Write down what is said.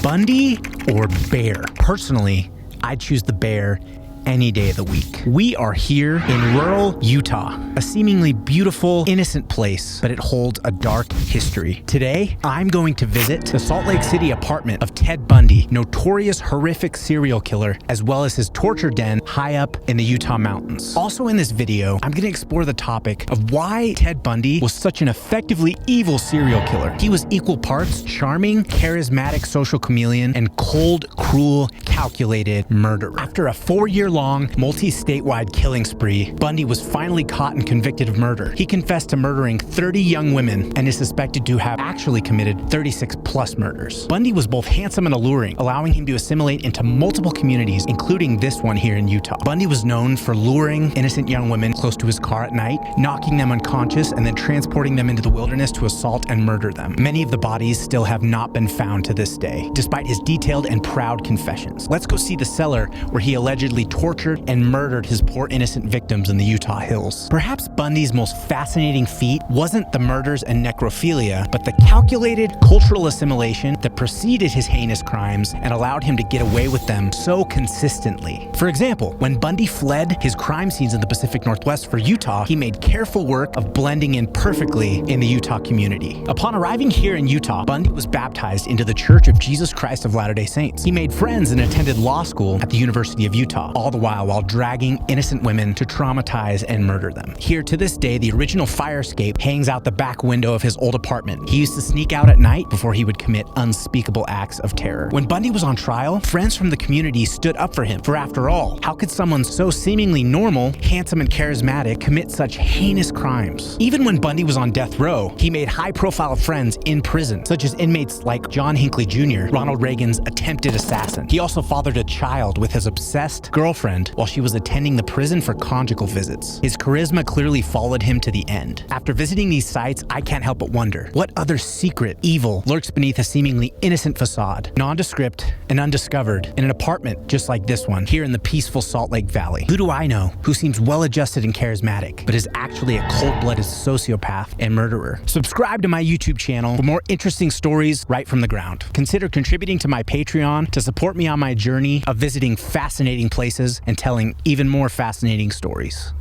Bundy or bear? Personally, I'd choose the bear any day of the week. We are here in rural Utah, a seemingly beautiful, innocent place, but it holds a dark history. Today, I'm going to visit the Salt Lake City apartment of Ted Bundy, notorious horrific serial killer, as well as his torture den high up in the Utah mountains. Also in this video, I'm gonna explore the topic of why Ted Bundy was such an effectively evil serial killer. He was equal parts charming, charismatic social chameleon, and cold, cruel, calculated murderer. After a 4-year-long multi-statewide killing spree, Bundy was finally caught and convicted of murder. He confessed to murdering 30 young women and is suspected to have actually committed 36 plus murders. Bundy was both handsome and alluring, allowing him to assimilate into multiple communities, including this one here in Utah. Bundy was known for luring innocent young women close to his car at night, knocking them unconscious, and then transporting them into the wilderness to assault and murder them. Many of the bodies still have not been found to this day, despite his detailed and proud confessions. Let's go see the cellar where he allegedly tortured and murdered his poor innocent victims in the Utah hills. Perhaps Bundy's most fascinating feat wasn't the murders and necrophilia, but the calculated cultural assimilation that preceded his heinous crimes and allowed him to get away with them so consistently. For example, when Bundy fled his crime scenes in the Pacific Northwest for Utah, he made careful work of blending in perfectly in the Utah community. Upon arriving here in Utah, Bundy was baptized into the Church of Jesus Christ of Latter-day Saints. He made friends and attended law school at the University of Utah, all the while dragging innocent women to traumatize and murder them. Here to this day, the original fire escape hangs out the back window of his old apartment. He used to sneak out at night before he would commit unspeakable acts of terror. When Bundy was on trial, friends from the community stood up for him. For after all, how could someone so seemingly normal, handsome, and charismatic commit such heinous crimes? Even when Bundy was on death row, he made high-profile friends in prison, such as inmates like John Hinckley Jr., Ronald Reagan's attempted assassin. He also fathered a child with his obsessed girlfriend while she was attending the prison for conjugal visits. His charisma clearly followed him to the end. After visiting these sites, I can't help but wonder, what other secret evil lurks beneath a seemingly innocent facade, nondescript and undiscovered, in an apartment just like this one, here in the peaceful Salt Lake Valley? Who do I know who seems well-adjusted and charismatic, but is actually a cold-blooded sociopath and murderer? Subscribe to my YouTube channel for more interesting stories right from the ground. Consider contributing to my Patreon to support me on my journey of visiting fascinating places and telling even more fascinating stories.